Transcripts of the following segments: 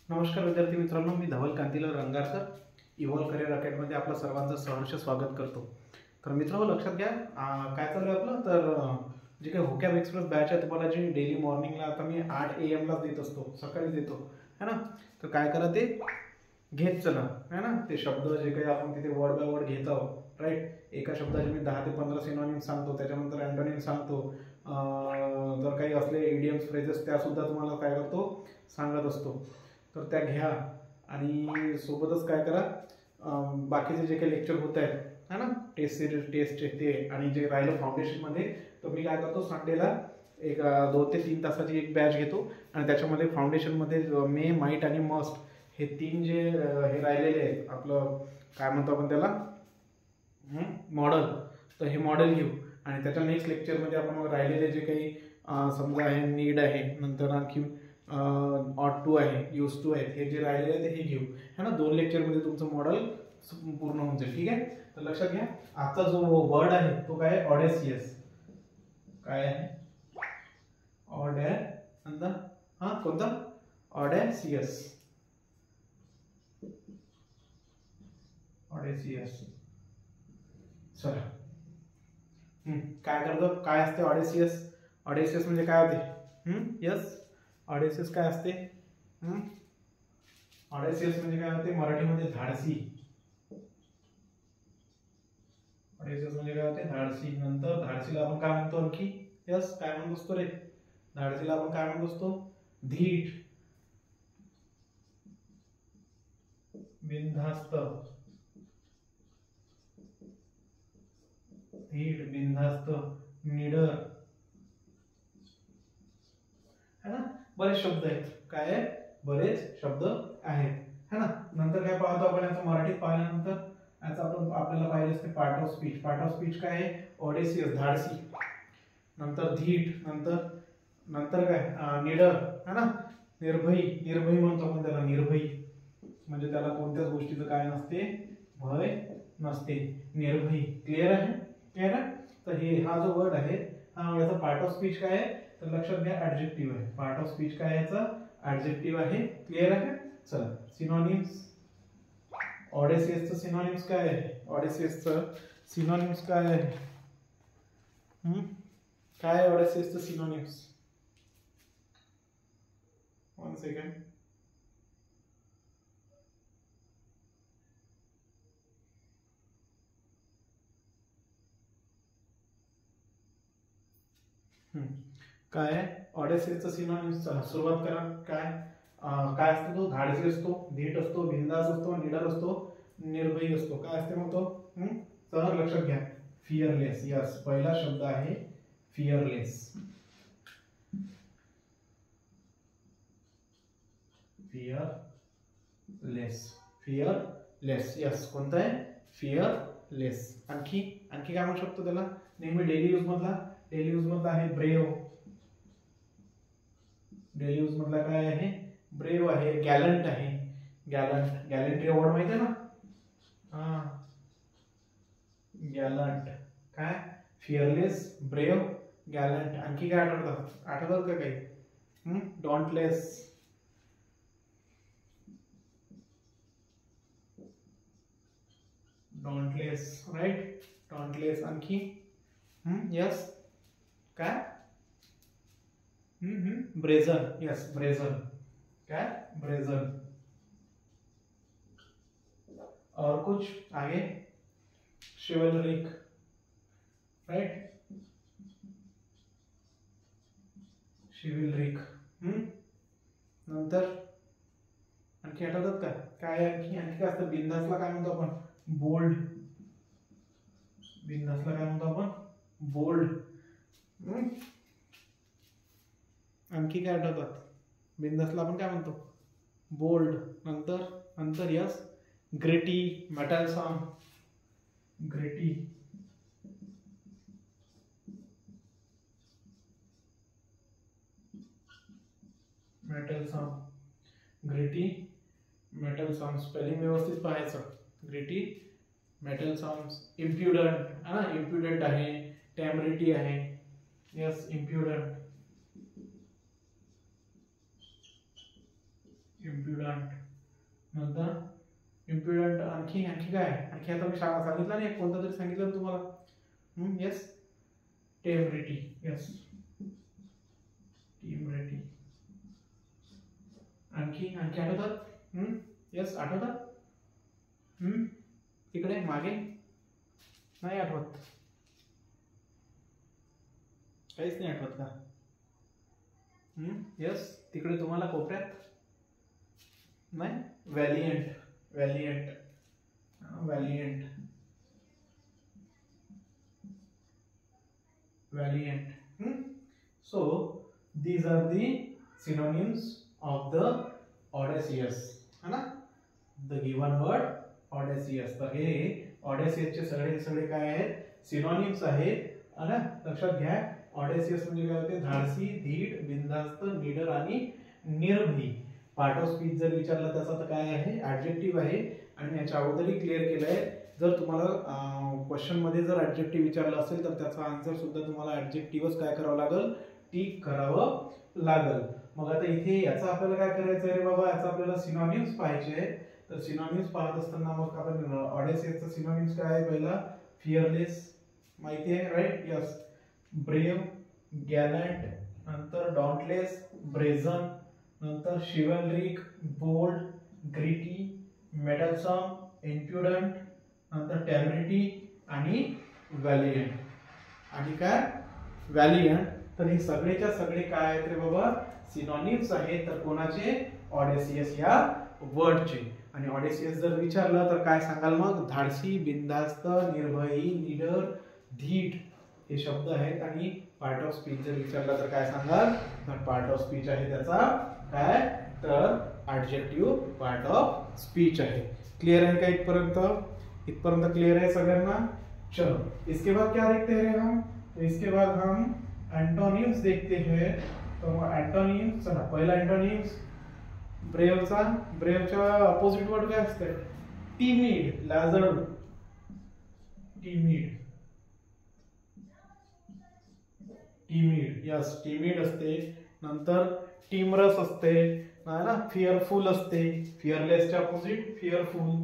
नमस्कार विद्यार्थी मित्रांनो, मी धवल कांतीलाल रंगारकर इव्हॉल्व करिअर अकॅडमीमध्ये आपलं सर्वांचं सहर्ष स्वागत करतो. तर मित्रांनो, लक्षात घ्या काय चालू आहे आपलं. तर जे काही व्होकॅब एक्सप्रेस बॅच आहे तुम्हाला जी डेली मॉर्निंगला आता मी 8 AM ला देत असतो, सकाळी देतो है ना. तर काय करा, ते घेत चला है ना. ते शब्द जे काही आपण तिथे वर्ड बाय वर्ड घेत आहोत, राईट. एका शब्दाचे मी 10 ते 15 सिनोनिम सांगतो, त्याच्यानंतर अँटोनिम सांगतो. जर काही असले इडियम्स फ्रेजेस त्यासुद्धा तुम्हाला काय करतो, सांगत असतो. तर त्या घ्या आणि सोबतच काय करा, बाकीचे जे काही लेक्चर होत आहेत है ना, टेस्ट सिरीज टेस्टचे ते, आणि जे राहिलं फाउंडेशनमध्ये, तर मी काय करतो, संडेला एक 2 ते 3 तासाची एक बॅच घेतो आणि त्याच्यामध्ये फाउंडेशनमध्ये मे, माईट आणि मस्ट हे 3 जे हे राहिलेले आहेत, आपलं काय म्हणतो आपण त्याला, मॉडेल. तर हे मॉडेल घेऊ आणि त्याच्या नेक्स्ट लेक्चरमध्ये आपण राहिलेले जे काही समजा आहे, नीड आहे, नंतर आणखी ऑट टू आहे, यूज टू आहेत, हे जे राहिलेले आहे ते हे घेऊ है ना. 2 लेक्चरमध्ये तुमचं मॉडेल पूर्ण होऊन जाईल. ठीक आहे. तर लक्षात घ्या, आजचा जो वर्ड आहे तो काय आहे, ऑडेसियस. काय आहे, कोणता, ऑडेसियस. ऑडेसियस. चला, काय करतो, काय असते ऑडेसियस. ऑडेसियस म्हणजे काय होते, यस, ऑडेसियस काय असते, ऑडेसियस म्हणजे काय होते मराठीमध्ये, धाडसी. ऑडेसियस म्हणजे काय होते, धाडसी. नंतर धाडसीला आपण काय म्हणतो आणखी, यस, काय म्हणतो असतो रे, धाडसीला आपण काय म्हणतो असतो, धीट, बिनधास्त. धीट, बिनधास्त, निडर है ना. बरेच शब्द आहेत, काय आहे, बरेच शब्द आहेत है ना. नंतर काय पाहतो आपण, याचं मराठीत पाहिल्यानंतर याचं आपण आपल्याला पाहिजे असते part of speech. Part of speech काय आहे, ऑडेसियस, धाडसी. नंतर धीट, नंतर काय, निडर है ना. निर्भयी, निर्भयी म्हणतो आपण त्याला, निर्भयी म्हणजे त्याला कोणत्याच गोष्टीचं काय नसते, भय नसते, निर्भयी. क्लिअर आहे, क्लिअर आहे. तर हे हा जो वर्ड आहे, हा याचा पार्ट ऑफ स्पीच काय आहे, तर लक्षात घ्या, ऍडजेक्टिव्ह आहे. पार्ट ऑफ स्पीच काय आहे, याचा ऍडजेक्टिव्ह आहे. क्लिअर आहे. चला, सिनोनिम्स. ऑडेसियसचं सिनोनिम्स काय आहे, ऑडेसियसचं सिनोनिम्स काय आहे, काय आहे ऑडेसियसचं सिनोनिम्स. 1 सेकंड. काय आहे ऑडेसियसचं सिनोनिम्स. चला सुरुवात करा. काय असतो तो, धाडसी असतो, धीट असतो, बिंदास असतो, निडर असतो, निर्भयी असतो. काय असते मग तो, तर लक्षात घ्या, फिअरलेस. यस, पहिला शब्द आहे फिअरलेस. Fearless, fearless. यस, कोणता आहे, फिअरलेस. आणखी काय म्हणू शकतो त्याला, नेहमी डेली यूज मधला आहे ब्रेव. डेली यूज मधला काय आहे, ब्रेव आहे. गॅलंट आहे, गॅलंट्री अवॉर्ड माहिती आहे ना, गॅलंट. काय, फिअरलेस, ब्रेव, गॅलंट. आणखी काय आठवतात का काही, डॉन्टलेस. Right, dauntless. आणखी यस, काय, ब्रेझन. यस, ब्रेझन. क्या, ब्रेजन. और कुछ आगे, शिवलरिक. राइट, शिवलरिक. नंतर आणखी आठवतात का, काय आणखी काय असतं, बिंदासला काय म्हणतो आपण, बोल्ड. बिंदासला काय म्हणतो आपण, बोल्ड. आणखी काय आठवतात, बिंदासला आपण काय म्हणतो, बोल्ड. नंतर यस, ग्रेटी, मेटलसम. ग्रेटी, मेटलसम. ग्रेटी, मेटलसम. स्पेलिंग व्यवस्थित पाहायचं, ग्रेटी, मेटलसम. इम्प्युडंट, हा, इम्प्युडंट आहे. टेमरिटी आहे. यस, इम्प्युडंट. इम्प्युडंट. नंतर इम्प्युडंट आणखी काय, आणखी आता मी सांगितलं नाही, कोणतं तरी सांगितलं तुम्हाला. येस, टेमरिटी. येस, टेमरिटी. आणखी आठवतात? येस, आठवतात? तिकडे मागे नाही आठवत? काहीच नाही आठवत का? येस, तिकडे तुम्हाला कोपऱ्यात नाही. Valiant. Valiant. Valiant. Valiant. So these are the synonyms of the audacious, है ना. the given word audacious. तर हे audacious चे सगळे काय आहेत? सिनोनिम्स आहेत, है ना. लक्षात घ्या, ऑडेसियस म्हणजे काय होते? धाडसी, धीट, बिनधास्त, निडर आणि निर्भीड. पार्ट ऑफ स्पीच जर विचारला त्याचा तर काय आहे? ऍडजेक्टिव्ह आहे. आणि याच्या अगोदरही क्लिअर केलंय, जर तुम्हाला क्वेश्चन मध्ये जर ऍडजेक्टिव्ह विचारला असेल तर त्याचा आन्सर सुद्धा तुम्हाला ऍडजेक्टिव्हच काय करावं लागेल? टिक करावं लागेल. मग आता इथे याचा आपल्याला काय करायचं आहे रे बाबा? याचा आपल्याला सिनोनिम्स पाहिजे. तर सिनोनिम्स पाहत असताना मग आपण ऑडेसियसचा सिनोनिम्स काय आहे? पहिला फिअरलेस, माहिती आहे, राईट? यस. ब्रेव, गॅलंट, नंतर डॉन्टलेस, ब्रेझन, नंतर शिवलरिक, बोल्ड, ग्रिटी, मेडलसम, इम्प्युडंट, नंतर टेमरिटी आणि व्हॅलियंट. आणि काय? व्हॅलियंट. तर हे सगळेच्या सगळे काय आहेत रे बाबा? सिनोनिम्स आहेत. तर कोणाचे? ऑडेसियस या वर्डचे. आणि ऑडेसियस जर विचारलं तर काय सांगाल मग? धाडसी, बिनधास्त, निर्भयी, निडर, धीट हे शब्द आहेत. आणि पार्ट ऑफ स्पीच जर विचारला तर काय सांगाल? तर पार्ट ऑफ स्पीच आहे त्याचा काय? तर ऍडजेक्टिव्ह पार्ट ऑफ स्पीच आहे. क्लियर है क्या इतपर्यंत क्लियर है सगळ्यांना? चलो, इसके बाद क्या देखते हैं हम? तो इसके बाद हम एंटोनिम्स देखते हैं. तो एंटोनिम्स, चला पहिला एंटोनिम्स ब्रेवचा अपोजिट वर्ड काय असते? टिमिड, लाजळू. टिमिड. टिमिड, यस, टिमिड असते. नंतर टिमरस असते, ना. फिअरफुल असते. फिअरलेसच्या अपोजिट फिअरफुल.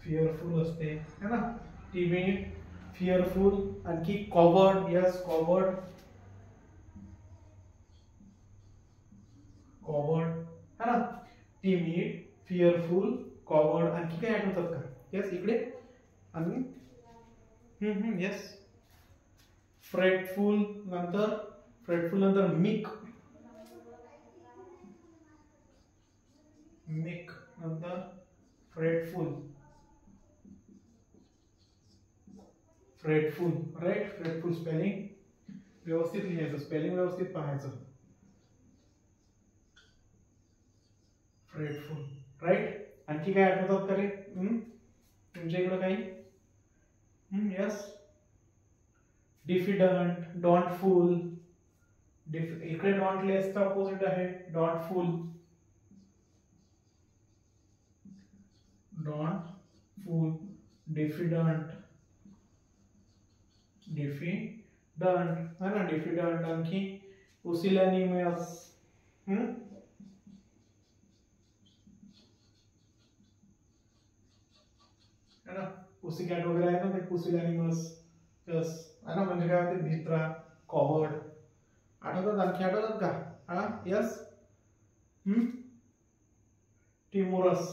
फिअरफुल असते, है ना. Timid, fearful. आणखी कॉवर्ड. Yes, coward. कॉवर्ड, है ना. Timid, fearful, coward. आणखी काय आठवतात का? यस, इकडे. आणि यस, फ्रेटफुल. नंतर मिक. नंतर फ्रेटफुल. राईट. फ्रेटफुल स्पेलिंग व्यवस्थित लिहायचं, स्पेलिंग व्यवस्थित पाहायचं. फ्रेटफुल, राईट. आणखी काय आठवतात का रे तुमच्या इकडे काही? यस, डिफिडंट, डॉन्टफुल. इकडे डॉन्टलेसचा अपोजिट आहे डॉन्टफुल. डॉन्टफुल, डिफिडंट, है ना. डिफिडंट. आणखी पुसिलॅनिमस. है ना. पुसिकॅट वगैरे आहे ना, ते पुसिलॅनिमस. यस, है ना. म्हणजे काय होते? भित्रा, कॉवर्ड. आठवतात? आणखी आठवतात का? यस. टिमोरस.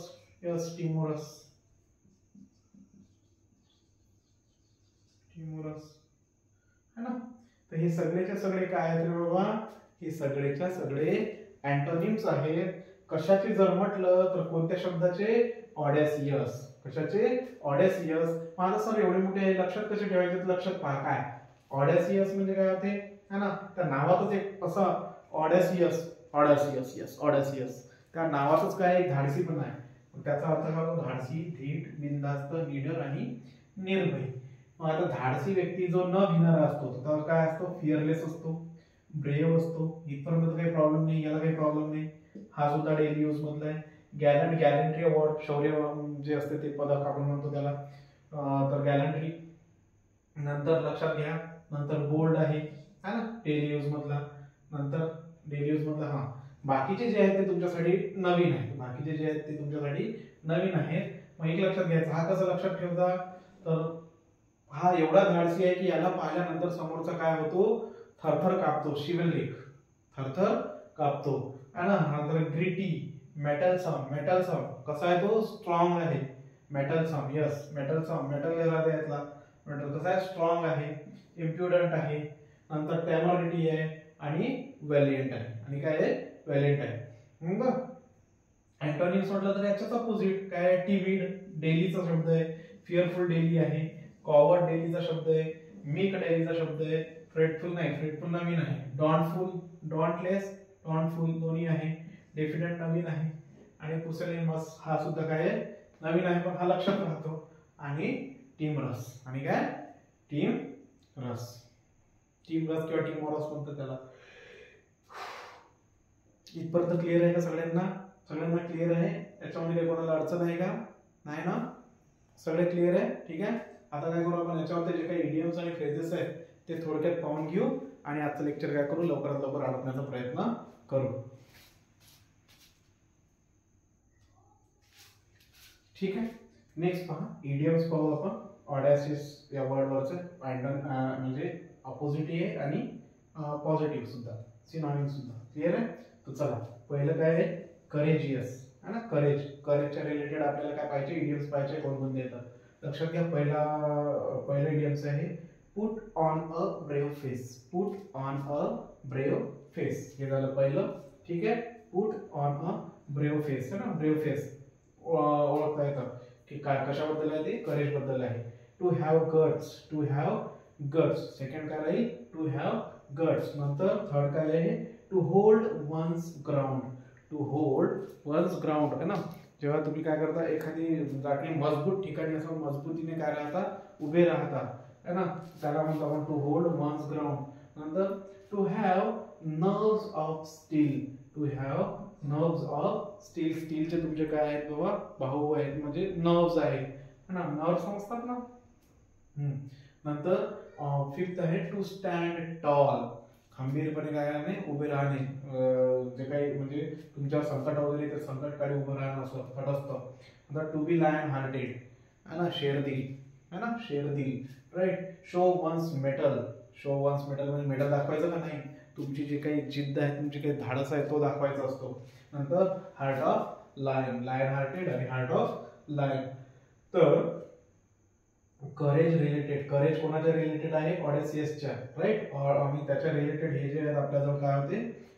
Yes, timorous. है ना. तर हे सगळेच्या सगळे काय आहेत रे बाबा? हे सगळेच्या सगळे अँटोनिम्स आहेत. कशाचे जर म्हटलं तर कोणत्या शब्दाचे? ऑडेसियस. कशाचे? ऑडेसियस. मला सर एवढे मोठे लक्षात कसे ठेवायचे? लक्षात पहा काय ऑडेसियस म्हणजे काय होते, है ना. त्या नावातच एक असं ऑडेसियस. यस, ऑडेसियस. त्या नावातच काय? एक धाडसी पण आहे. त्याचा अर्थ काय होतो? धाडसी, धीट, बिनधास्त, निडर आणि निर्भय. मग आता धाडसी व्यक्ती जो न भिणारा असतो तर काय असतो? फिअरलेस असतो, ब्रेव असतो. इथपर्यंत काही प्रॉब्लेम नाही, याला काही प्रॉब्लेम नाही. हा सुद्धा डेली यूज मधला आहे. गॅलंट्री अवॉर्ड, शौर्य जे असते ते पदक आपण म्हणतो त्याला. तर गॅलंट्री. नंतर लक्षात घ्या, नंतर बोल्ड आहे, है ना, डेली यूज मधला. नंतर डेली यूज मधलं हा. बाकीचे जे आहेत ते तुमच्यासाठी नवीन आहेत, बाकीचे जे आहेत ते तुमच्यासाठी नवीन आहेत. मग एक लक्षात घ्यायचं, हा कसं लक्षात ठेवता, तर हा एवढा धाडसी आहे की याला पाहिल्यानंतर समोरचा काय होतो, थरथर कापतो, शिवलिक थरथर कापतो है ना. नंतर ग्रिटी, मेटलसम, मेटलसम कसा आहे तो, स्ट्रॉंग आहे. मेटलसम, यस मेटलसम, मेटल राहते यातला, मेटल कसा आहे, स्ट्रॉंग आहे, इम्प्युडंट आहे. नंतर टेमरिटी आहे आणि व्हॅलियंट आहे. आणि काय आहे, व्हॅलियंट आहे. बरोबर. अँटोनिम्स म्हटलं तर याच्याच अपोजिट काय आहे, टिमिड डेलीचा शब्द आहे, फिअरफुल डेली आहे, कॉवर्ड डेलीचा शब्द आहे, मीक डेलीचा शब्द आहे, फ्रेटफुल नाही, फ्रेटफुल नवीन आहे, डॉन्टफुल, डॉन्टलेस, डॉन्टफुल दोन्ही आहे, डेफिनेट नवीन आहे, आणि पुसेलेमस हा सुद्धा काय आहे, नवीन आहे, पण हा लक्षात राहतो. आणि टीमरस, आणि काय, टीम रस, टीम रस किंवा टीम रस म्हणतात त्याला. इथपर्यंत क्लिअर आहे का सगळ्यांना, सगळ्यांना क्लिअर आहे, याच्यामध्ये काही कोणाला अडचण आहे का, नाही ना, सगळे क्लिअर आहे. ठीक आहे. आता काय करू आपण, याच्यावरती जे काही इडियम्स आणि फ्रेजेस आहेत ते थोडक्यात पाहून घेऊ आणि आजचं लेक्चर काय करू, लवकरात लवकर आटोपण्याचा प्रयत्न करू. ठीक आहे. नेक्स्ट पहा, इडियम्स पाहू आपण. ऑडॅसिस या वर्डवरचे म्हणजे अपोजिट आहे आणि पॉझिटिव्ह सुद्धा, सिनॉनिम सुद्धा. क्लिअर आहे. तर चला, पहिलं काय आहे, करेजियस है ना. करेज, करेजच्या रिलेटेड आपल्याला काय पाहिजे, इडियम्स पाहिजे, कोणकोणते येतात लक्षात घ्या. पहिला इडियम्स आहे put on a brave face, put on a brave face, हे झालं पहिलं. ठीक आहे. Put on a brave face है ना, ब्रेव फेस ओळखता येतं की काय कशाबद्दल आहे ते, करेज बद्दल आहे. To have guts, to have guts, second काय राहील, टू हॅव गट्स. नंतर थर्ड काय आहे, to hold one's ground, to hold one's ground है ना. जेव्हा तुम्ही काय करता, एखादी जागी मजबूत ठिकाणी असं मजबूतीने काय राहता, उभे राहता है ना, त्याला म्हणतो आपण टू होल्ड वन्स ग्राउंड. नंतर to have nerves of steel, to have nerves of steel, स्टीलचे तुमचे काय आहेत बाबा, भाऊ आहेत, म्हणजे नर्व्स आहेत है ना, नर्व्स समजतात ना. नंतर फिफ्थ आहे टू स्टँड टॉल, खंबीरपणे काय करणे, उभे राहणे, जे काही म्हणजे तुमच्या संकट वगैरे ते संकटकाळी उभं राहणं असं फटसतं. नंतर टू बी लायन हार्टेड है ना, शेरदिल है ना, शेरदिल, right. Show one's mettle, show one's mettle म्हणजे मेटल दाखवायचं का नाही, तुमची जी काही जिद्द आहे, तुमची काही धाडस आहे तो दाखवायचा असतो. नंतर heart of lion, lion hearted आणि हार्ट ऑफ लायन. तर करेज रिलेटेड, करेज कोणाच्या रिलेटेड आहे, ऑडेसियसच्या, राईट. आणि त्याच्या रिलेटेड हे जे आहेत आपल्याजवळ काय होते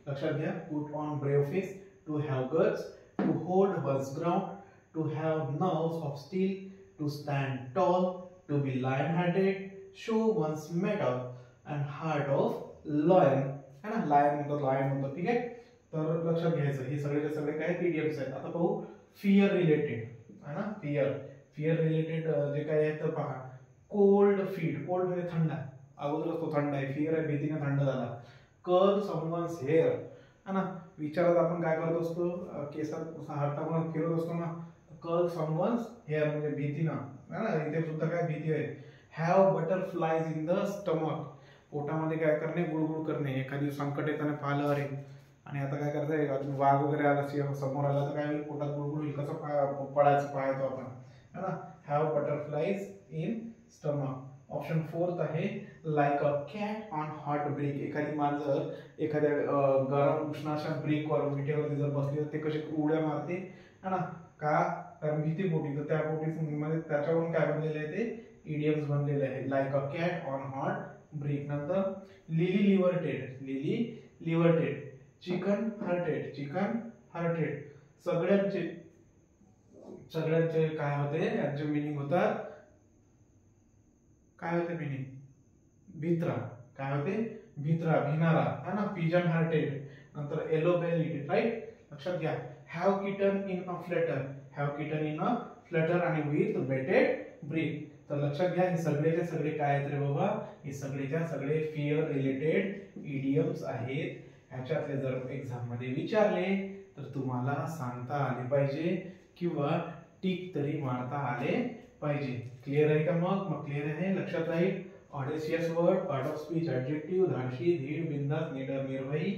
लक्षात घ्या, put on brave face, to have guts, to hold one's ground, to have nerves of steel, to stand tall, to be lion hearted, show one's mettle and heart of lion है ना, लायन म्हणतो, lion म्हणतो. ठीक आहे. तर लक्षात घ्यायचं, हे सगळे सगळे काय इडियम्स आहेत. आता पाहू फिअर रिलेटेड है ना, फिअर, फिअर रिलेटेड जे काय आहे तर पहा, कोल्ड फीट, कोल्ड म्हणजे थंड, अगोदरच तो थंड आहे, फिअर आहे भीतीने थंड झाला. कर्ल समवन्स हेअर है ना, विचारात आपण काय करत असतो, केसात हातामध्ये फिरत असतो ना, कर्ल समवन्स हेअर म्हणजे भीतीनं है ना, इथे सुद्धा काय भीती आहे. Have butterflies in the stomach, पोटामध्ये काय करणे, गुळगुळ करणे, एखादी संकट येताना पाहिलं अरे, आणि आता काय करताय, वाघ वगैरे आला सिंह समोर आला तर काय होईल, पोटात गुळगुळ होईल, कसं पळायचं पाहायचो आपण है ना. Have butterflies in stomach. Option fourth आहे like a cat on hot brick, एखादी मांजर एखाद्या गरम उष्णाशा ब्रेकवर, विटेवरती जर बसली तर ते कशी उड्या मारते है ना, का, कारण भीतीपोटी, तर त्या पोटी म्हणजे त्याच्यावरून काय बनलेले आहे ते इडियम्स बनलेले आहे, like a cat on hot brick. नंतर lily livered, lily livered. Chicken hearted, chicken hearted. सगळ्यांचे सगळ्यांचे काय होते, यांचे मिनिंग होतात, काय होते मिनिंग, भित्रा, काय होते, भित्रा, भिनारा है ना. Pigeon hearted. नंतर येलो बेलीड, राईट. लक्षात घ्या. Have kitten in a Flutter, have kitten in a Flutter आणि विथ बेटेड ब्रेक. तर लक्षात घ्या, हे सगळेचे सगळे काय आहेत रे बाबा, हे सगळेच्या सगळे फिअर रिलेटेड इडियम्स आहेत. ह्याच्यातले जर एक्झाम मध्ये विचारले तर तुम्हाला सांगता आले पाहिजे किंवा टिक तरी मारता आले पाहिजे. क्लिअर आहे का, मग क्लिअर आहे, लक्षात राहील. Audacious word, part of speech, adjective, धाडशी, धीड, बिंदास, निडर, निर्भयी,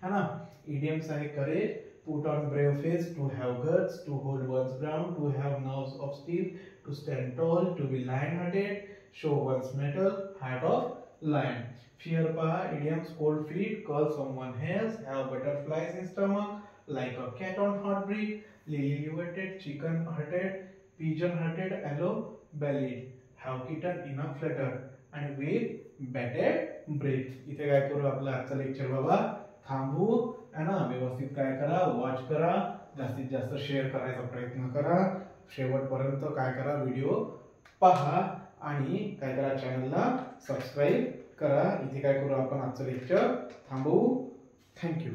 है ना. इडियम्स आहे courage, put on brave face, to have guts, to hold one's ground, to have nerves of steel, to stand tall, to be lion-hearted, show one's mettle, heart of lion. Fear पहा, idioms, cold feet, call someone else, have butterflies in stomach, like a cat on heartbreak, lily-livered, chicken-hearted, pigeon-hearted, aloe-bellied, have kitten in a flutter, and with bated breath. इथे काय करू आपलं आजचं lecture बाबा थांबू, है ना. व्यवस्थित काय करा, वॉच करा, जास्तीत जास्त शेअर करायचा प्रयत्न करा, शेवटपर्यंत काय करा, व्हिडिओ पहा आणि काय करा, चॅनलला सबस्क्राईब करा. इथे काय करू आपण आजचं लेक्चर थांबवू. थँक्यू.